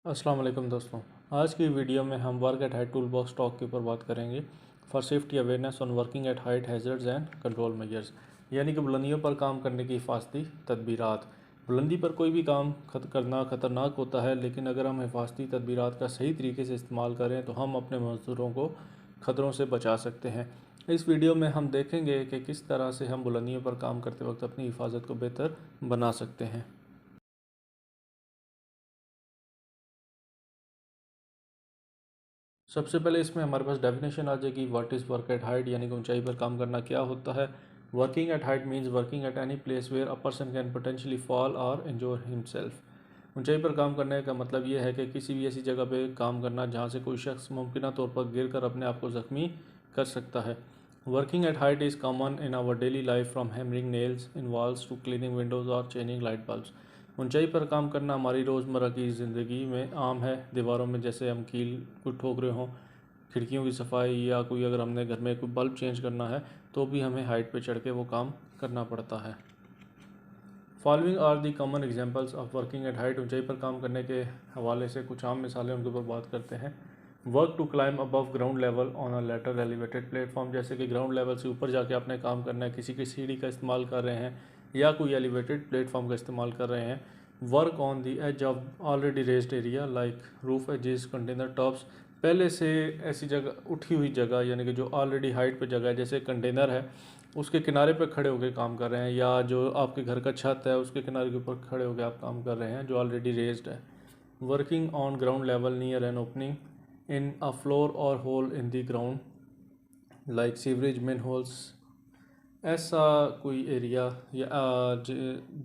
अस्सलाम वालेकुम दोस्तों। आज की वीडियो में हम work at height tool box talk के ऊपर बात करेंगे for safety awareness on working at height hazards and control measures, यानी कि बुलंदियों पर काम करने की हिफाजती तदबीरात। बुलंदी पर कोई भी काम करना ख़तरनाक होता है, लेकिन अगर हम हिफाजती तदबीरात का सही तरीके से इस्तेमाल करें तो हम अपने मज़दूरों को ख़तरों से बचा सकते हैं। इस वीडियो में हम देखेंगे कि किस तरह से हम बुलंदियों पर काम करते वक्त अपनी हिफाजत को बेहतर बना सकते हैं। सबसे पहले इसमें हमारे पास डेफिनेशन आ जाएगी what is work at height, यानी कि ऊंचाई पर काम करना क्या होता है। Working at height means working at any place where a person can potentially fall और इंजोर हिमसेल्फ। ऊंचाई पर काम करने का मतलब यह है कि किसी भी ऐसी जगह पे काम करना जहाँ से कोई शख्स मुमकिन तौर पर गिर कर अपने आप को ज़ख्मी कर सकता है। Working at height is common in our daily life from hammering nails in walls to cleaning windows और चेंजिंग लाइट बल्ब्स। ऊंचाई पर काम करना हमारी रोज़मर्रा की ज़िंदगी में आम है। दीवारों में जैसे हम कील को ठोक रहे हों, खिड़कियों की सफाई, या कोई अगर हमने घर में कोई बल्ब चेंज करना है तो भी हमें हाइट पे चढ़ के वो काम करना पड़ता है। Following are the common examples of working at height. ऊंचाई पर काम करने के हवाले से कुछ आम मिसालें उनके ऊपर बात करते हैं। Work to climb above ground level on a ladder elevated platform, जैसे कि ग्राउंड लेवल से ऊपर जाके आपने काम करना है, किसी की सीढ़ी का इस्तेमाल कर रहे हैं या कोई एलिवेटेड प्लेटफॉर्म का इस्तेमाल कर रहे हैं। Work on the edge of already raised area like roof edges, container tops, पहले से ऐसी जगह उठी हुई जगह, यानी कि जो ऑलरेडी हाइट पे जगह है, जैसे कंटेनर है उसके किनारे पे खड़े होकर काम कर रहे हैं, या जो आपके घर का छत है उसके किनारे के ऊपर खड़े होकर आप काम कर रहे हैं जो ऑलरेडी रेज्ड है। Working on ground level near an opening in a floor और hole in the ground like sewerage manholes। ऐसा कोई एरिया या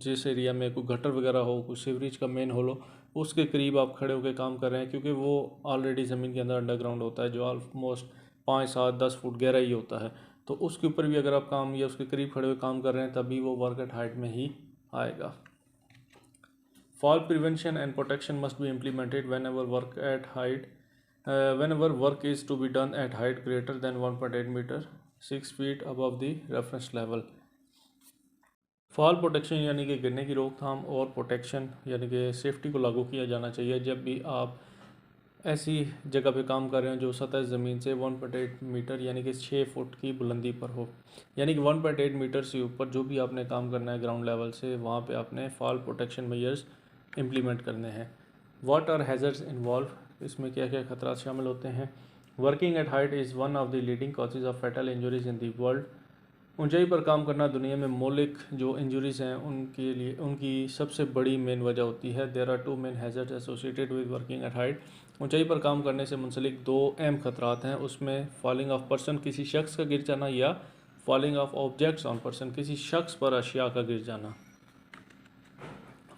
जिस एरिया में कोई गटर वगैरह हो, कोई सीवरेज का मेन होल हो, उसके करीब आप खड़े होकर काम कर रहे हैं, क्योंकि वो ऑलरेडी ज़मीन के अंदर अंडरग्राउंड होता है जो ऑलमोस्ट 5, 7, 10 फुट गहरा ही होता है। तो उसके ऊपर भी अगर आप काम या उसके करीब खड़े हुए काम कर रहे हैं तभी वो वर्क एट हाइट में ही आएगा। Fall prevention and protection must be implemented when ever work at height whenever work is to be done at height greater than 1.8 meter 6 feet above the reference level। Fall protection यानी कि गिरने की रोकथाम, और protection यानी कि safety को लागू किया जाना चाहिए जब भी आप ऐसी जगह पे काम कर रहे हैं जो सतह ज़मीन से 1.8 मीटर यानी कि 6 फुट की बुलंदी पर हो। यानी कि 1.8 मीटर से ऊपर जो भी आपने काम करना है ग्राउंड लेवल से, वहाँ पे आपने फॉल प्रोटेक्शन मेजर्स इम्प्लीमेंट करने हैं। व्हाट आर हैज़र्ड्स इन्वॉल्व, इसमें क्या क्या खतरा शामिल होते हैं। Working at height is one of the leading causes of fatal injuries in the world. ऊंचाई पर काम करना दुनिया में मौलिक जो इंजरीज हैं उनके लिए उनकी सबसे बड़ी मेन वजह होती है। There are two main hazards associated with working at height. ऊंचाई पर काम करने से मुंसलिक दो अहम खतरात हैं, उसमें फॉलिंग ऑफ पर्सन, किसी शख्स का गिर जाना, या falling of objects on person, किसी शख्स पर अशिया का गिर जाना।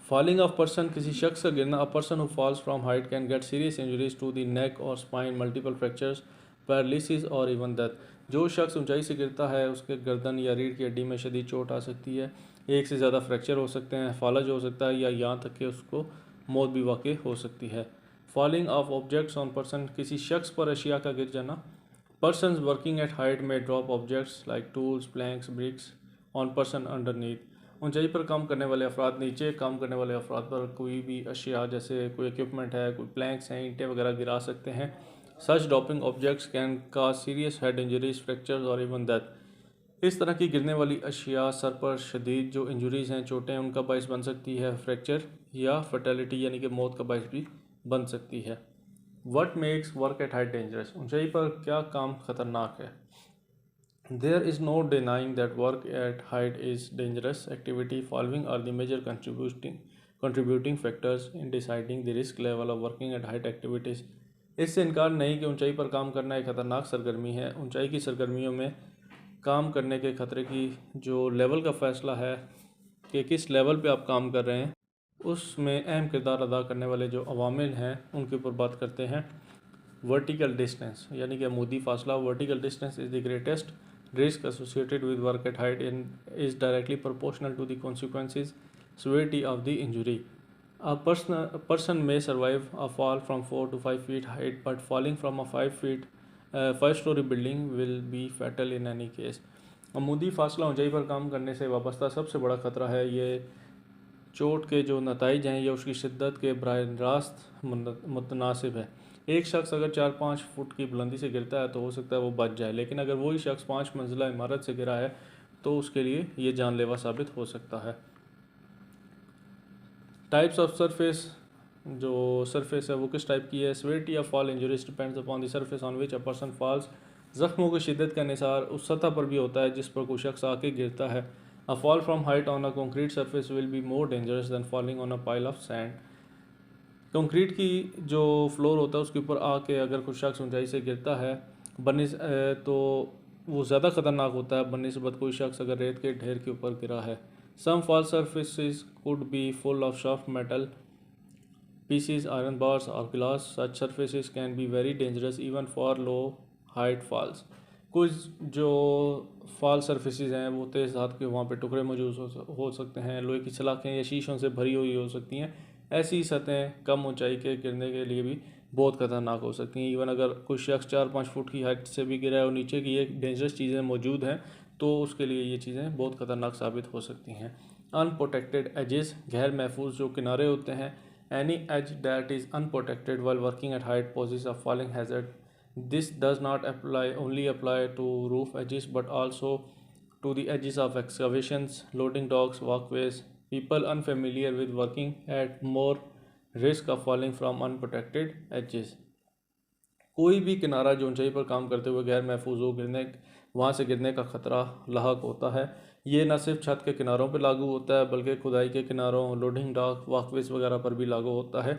फॉलिंग ऑफ पर्सन, किसी शख्स का गिरना। A person who falls from height can get serious injuries to the neck और स्पाइन, मल्टीपल फ्रैक्चर्स, पैरालिसिस और इवन डेथ। जो शख्स ऊंचाई से गिरता है उसके गर्दन या रीढ़ की हड्डी में शदीद चोट आ सकती है, एक से ज़्यादा फ्रैक्चर हो सकते हैं, फालज हो सकता है, या यहाँ तक कि उसको मौत भी वाक़ई हो सकती है। Falling of objects on person, किसी शख्स पर अशिया का गिर जाना। Persons working at height may drop objects like tools, planks, bricks on person underneath. ऊंचाई पर काम करने वाले अफराद नीचे काम करने वाले अफराद पर कोई भी अशिया, जैसे कोई इक्विपमेंट है, कोई प्लैंक्स हैं, ईंटें वगैरह गिरा सकते हैं। Such dropping objects can cause serious head injuries, fractures और इवन डेथ। इस तरह की गिरने वाली अशिया सर पर शदीद जो इंजरीज हैं, चोटें, उनका बायस बन सकती है फ्रैक्चर, या फर्टेलिटी यानी कि मौत का बायस भी बन सकती है। What makes work at height dangerous, ऊंचाई पर क्या काम खतरनाक है। There is no denying that work at height is dangerous activity. Following are the major contributing factors in deciding the risk level of working at height activities। इससे इनकार नहीं कि ऊंचाई पर काम करना एक खतरनाक सरगर्मी है। ऊंचाई की सरगर्मियों में काम करने के खतरे की जो लेवल का फैसला है कि किस लेवल पे आप काम कर रहे हैं, उसमें अहम किरदार अदा करने वाले जो अवामिल हैं उनके ऊपर बात करते हैं। वर्टिकल डिस्टेंस यानी कि अमूदी फासला। Vertical distance is the greatest risk associated with work at height and is directly proportional to the consequences severity of the injury। A person may survive a fall from 4 to 5 feet height, but falling from a 5-story building will be fatal in any case। अमूदी फासला ऊंचाई पर काम करने से वाबस्ता सबसे बड़ा खतरा है। ये चोट के जो नताइज हैं या उसकी शिद्दत के बराह रास्त मुतनासिब है। एक शख्स अगर 4-5 फुट की बुलंदी से गिरता है तो हो सकता है वो बच जाए, लेकिन अगर वही शख्स 5 मंजिला इमारत से गिरा है तो उसके लिए ये जानलेवा साबित हो सकता है। टाइप्स ऑफ सरफेस, जो सरफेस है वो किस टाइप की है। Severity of fall injuries depends upon the surface on which a person falls. जख्मों की शिद्दत का निसार उस सतह पर भी होता है जिस पर कोई शख्स आके गिरता है। A fall from height on a concrete surface will be more dangerous than falling on a pile of sand. Concrete की जो फ्लोर होता है उसके ऊपर आके अगर कोई शख्स ऊंचाई से गिरता है तो वो ज़्यादा ख़तरनाक होता है बनस्बत कोई शख्स अगर रेत के ढेर के ऊपर गिरा है। सम fall surfaces could be full of soft metal pieces, iron bars or glass. Such surfaces can be very dangerous even for low height falls. कुछ जो फॉल सर्फेसिस हैं वो तेज़ धात के वहाँ पे टुकड़े मौजूद हो सकते हैं, लोहे की सलाखें या शीशों से भरी हुई हो सकती हैं। ऐसी सतहें कम ऊंचाई के गिरने के लिए भी बहुत खतरनाक हो सकती हैं। इवन अगर कोई शख्स 4-5 फुट की हाइट से भी गिरा है और नीचे की ये डेंजरस चीज़ें मौजूद हैं तो उसके लिए ये चीज़ें बहुत खतरनाक साबित हो सकती हैं। अनप्रोटेक्टेड एजेस, गैर महफूज जो किनारे होते हैं। Any edge that is unprotected while working at height poses a falling hazard. This does not only apply to roof edges but also to the edges of excavations, loading docks, walkways. People unfamiliar with working at more risk of falling from unprotected edges. कोई भी किनारा जो ऊंचाई पर काम करते हुए गैर महफूज हो वहाँ से गिरने का खतरा लाक होता है। ये न सिर्फ छत के किनारों पर लागू होता है बल्कि खुदाई के किनारों, लोडिंग डॉक, वॉकवेज वगैरह पर भी लागू होता है।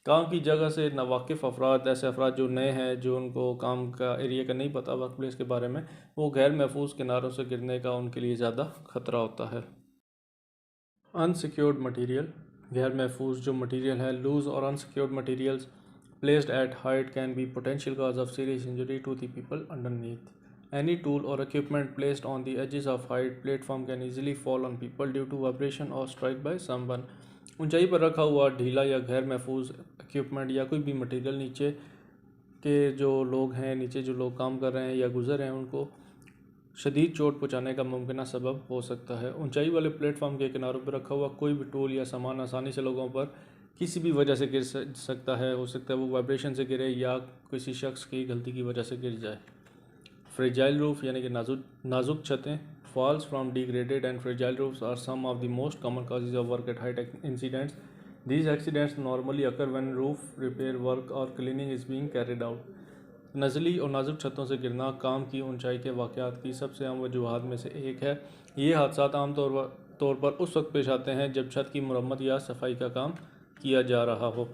काम की जगह से नावाकिफ़ अफराद, ऐसे अफराद जो नए हैं, जो उनको काम का एरिया का नहीं पता वर्क प्लेस के बारे में, वो गैर महफूज किनारों से गिरने का उनके लिए ज़्यादा खतरा होता है। अनसिक्योर्ड मटीरियल, गैर महफूज जो मटीरियल है, लूज और unsecured materials placed at height can be potential cause of serious injury to the people underneath. Any tool or equipment placed on the edges of height platform can easily fall on people due to vibration or strike by someone. ऊंचाई पर रखा हुआ ढीला या गैर महफूज equipment या कोई भी मटेरियल नीचे के जो लोग हैं, नीचे जो लोग काम कर रहे हैं या गुजर रहे हैं, उनको शदीद चोट पहुँचाने का मुमकिन सबब हो सकता है। ऊंचाई वाले प्लेटफॉर्म के किनारों पर रखा हुआ कोई भी टूल या सामान आसानी से लोगों पर किसी भी वजह से गिर सकता है। हो सकता है वो वाइब्रेशन से गिरे या किसी शख्स की गलती की वजह से गिर जाए। फ्रेजाइल रूफ यानी कि नाजुक छतें, falls from degraded and fragile roofs are some of the most common causes of work at height incidents. These accidents normally occur when roof repair work or cleaning is being carried out. नज़ली और नाजुक छतों से गिरना काम की ऊंचाई के वाक़यात की सबसे आम वजूहात में से एक है। ये हादसात आम तौर पर उस वक्त पेश आते हैं जब छत की मरम्मत या सफाई का काम किया जा रहा हो।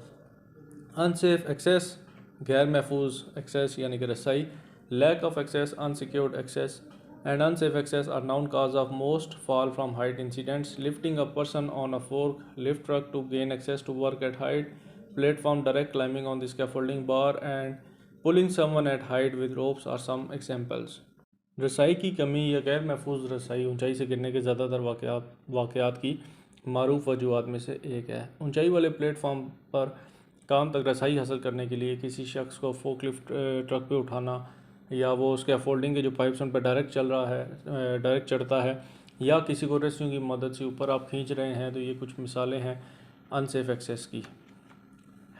अनसेफ एक्सेस, गैर महफूज एक्सेस यानी कि रसाई, lack of access, unsecured access and unsafe access are known cause of most fall from height incidents. Lifting a person on a fork lift truck to gain access to work at height platform, direct climbing on the scaffolding bar and pulling someone at height with ropes are some examples. रसाई की कमी या गैर महफूज रसाई ऊंचाई से गिरने के ज़्यादातर वाक़यात की मारूफ वजूहात में से एक है। ऊंचाई वाले प्लेटफॉर्म पर काम तक रसाई हासिल करने के लिए किसी शख्स को फोकलिफ्ट ट्रक पे उठाना, या वो उसके फोल्डिंग के जो पाइप्स उन पर डायरेक्ट चढ़ता है, या किसी को रस्सियों की मदद से ऊपर आप खींच रहे हैं, तो ये कुछ मिसालें हैं अनसेफ एक्सेस की।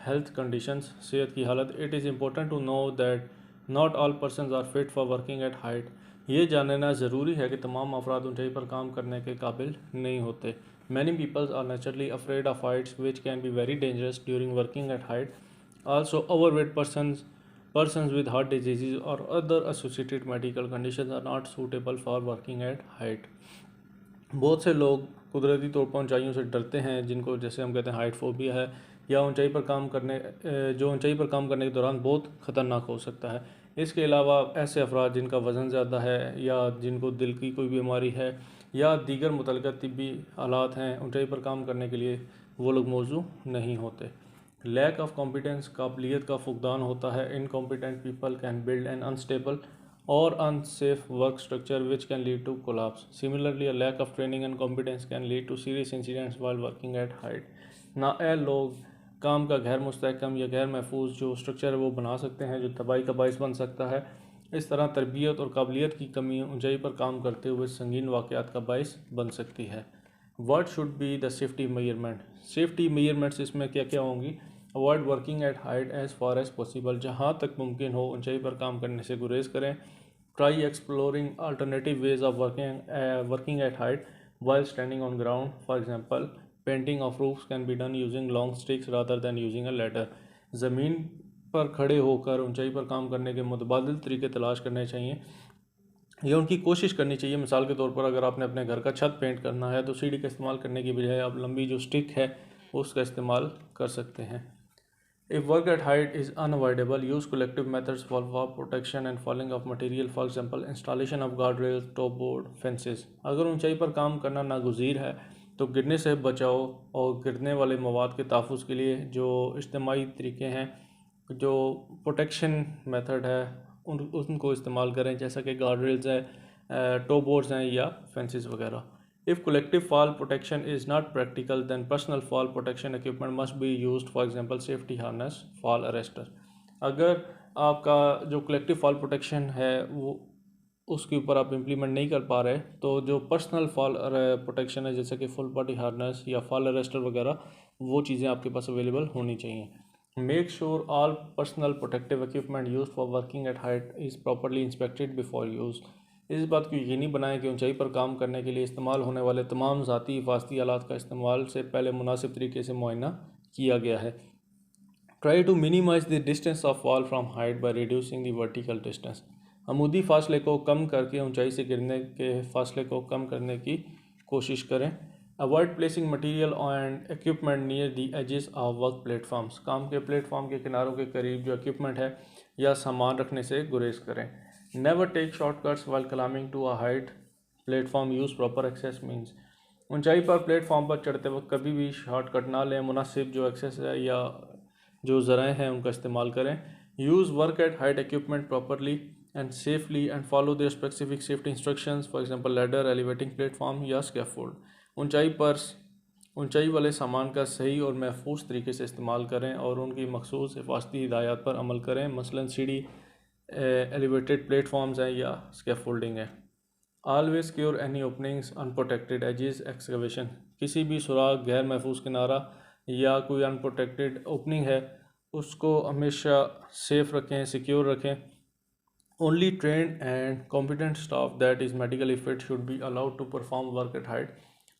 हेल्थ कंडीशंस, सेहत की हालत। It is important to know that not all persons are fit for working at height. ये जानना ज़रूरी है कि तमाम अफराद ऊंचाई पर काम करने के काबिल नहीं होते. Many peoples are naturally afraid of heights which can be very dangerous during working at height. Also overweight persons with heart diseases or other associated medical conditions are not suitable for working at height. बहुत से लोग कुदरती तौर पर ऊंचाइयों से डरते हैं, जिनको जैसे हम कहते हैं हाइट फोबिया है, या ऊंचाई पर काम करने के दौरान बहुत ख़तरनाक हो सकता है. इसके अलावा ऐसे अफराद जिनका वज़न ज़्यादा है, या जिनको दिल की कोई बीमारी है, या दीगर मुतल्लिक़ा तिब्बी हालात हैं, ऊंचाई पर काम करने के लिए वो लोग मौजू नहीं होते. लैक ऑफ कॉम्पिटेंस, काबिलियत का फुकदान होता है. Incompetent people can build an unstable और unsafe work structure which can lead to collapse. Similarly a lack of training and competence can lead to serious incidents while working at height. नाअहल लोग काम का गैर मुस्तहकम या गैर महफूज जो स्ट्रक्चर है वो बना सकते हैं, जो तबाही का बाइस बन सकता है. इस तरह तरबियत और काबिलियत की कमी ऊंचाई पर काम करते हुए संगीन वाक़यात का बाइस बन सकती है. What should be the safety measurement? Safety measurements इसमें क्या क्या होंगी? Avoid working at height as far as possible, जहाँ तक मुमकिन हो ऊंचाई पर काम करने से गुरेज करें। Try exploring alternative ways of working at height while standing on ground. For example, painting of roofs can be done using long sticks rather than using a ladder. ज़मीन पर खड़े होकर ऊंचाई पर काम करने के मुतबादिल तरीके तलाश करने चाहिए या उनकी कोशिश करनी चाहिए। मिसाल के तौर पर अगर आपने अपने घर का छत पेंट करना है तो सीढ़ी का इस्तेमाल करने की बजाय आप लंबी जो स्टिक है उसका इस्तेमाल कर सकते हैं। If work at height is unavoidable, use collective methods for fall protection and falling of material, for example, installation of guardrails, top board, fences. अगर ऊंचाई पर काम करना नागुज़ीर है तो गिरने से बचाओ और गिरने वाले मवाद के तहफ़्फ़ुज़ के लिए जो इज्तिमाई तरीके हैं, जो प्रोटेक्शन मेथड है उनको इस्तेमाल करें, जैसा कि गार्डरेल्स है, टॉप बोर्ड्स हैं या फेंसेस वगैरह। If collective fall protection is not practical, then personal fall protection equipment must be used, for example, safety harness, fall arrestor. अगर आपका जो collective fall protection है वो उसके ऊपर आप इम्प्लीमेंट नहीं कर पा रहे तो जो पर्सनल फॉल प्रोटेक्शन है जैसे कि फुल बॉडी हार्नेस या फॉल अरेस्टर वगैरह वो चीज़ें आपके पास अवेलेबल होनी चाहिए। Make sure all personal protective equipment use for working at height is properly inspected before use. इस बात को यकीनी बनाएं कि ऊंचाई पर काम करने के लिए इस्तेमाल होने वाले तमाम ज़ाती हिफाजती आलात का इस्तेमाल से पहले मुनासिब तरीके से मुआयना किया गया है। Try to minimize the distance of fall from height by reducing the vertical distance. अमूदी फासले को कम करके ऊंचाई से गिरने के फासले को कम करने की कोशिश करें। Avoid placing material and equipment near the edges of work platforms. काम के प्लेटफॉर्म के किनारों के करीब जो इक्विपमेंट है या सामान रखने से गुरेज करें। Never take shortcuts while climbing to a height platform, use proper access means. ऊंचाई पर प्लेटफॉर्म पर चढ़ते वक्त कभी भी शॉर्टकट ना लें, मुनासिब जो एक्सेस है या जो ज़राए हैं उनका इस्तेमाल करें। Use work at height equipment properly and safely and follow their specific safety instructions, for example ladder, elevating platform या स्कैफोल्ड। ऊंचाई वाले सामान का सही और महफूज तरीके से इस्तेमाल करें और उनकी मखसूस हिफाजती हिदायत पर अमल करें, मसलन सीढ़ी, एलिवेटेड प्लेटफॉर्म्स हैं या स्कैफोल्डिंग है। Always secure any openings, unprotected edges, excavation. किसी भी सुराख, गैर महफूज किनारा या कोई अनप्रोटेक्टेड ओपनिंग है उसको हमेशा सेफ रखें, सिक्योर रखें। Only trained and competent staff that is medically fit should be allowed to perform work at height.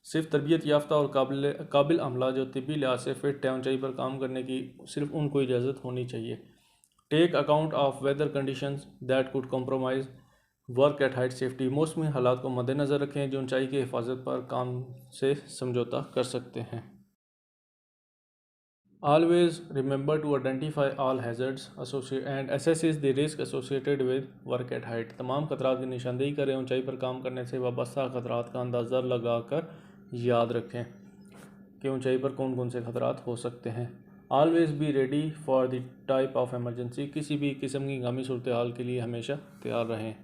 सिर्फ तरबियत याफ्ता और काबिल अमला जो तिब्बी लिहाज से फिट है ऊंचाई पर काम करने की सिर्फ उनको इजाज़त होनी चाहिए। Take account of weather conditions that could compromise work at height safety. मौसमी हालात को मद्देनज़र रखें जो ऊंचाई की हिफाजत पर काम से समझौता कर सकते हैं। Always remember to identify all hazards and assesses the risk associated with work at height. तमाम खतरात की निशानदेही करें, ऊंचाई पर काम करने से वाबस्ता खतरात का अंदाज़ा लगाकर याद रखें कि ऊंचाई पर कौन कौन से खतरात हो सकते हैं। Always be ready for the type of emergency. किसी भी किस्म की हंगामी सूरत हाल के लिए हमेशा तैयार रहें।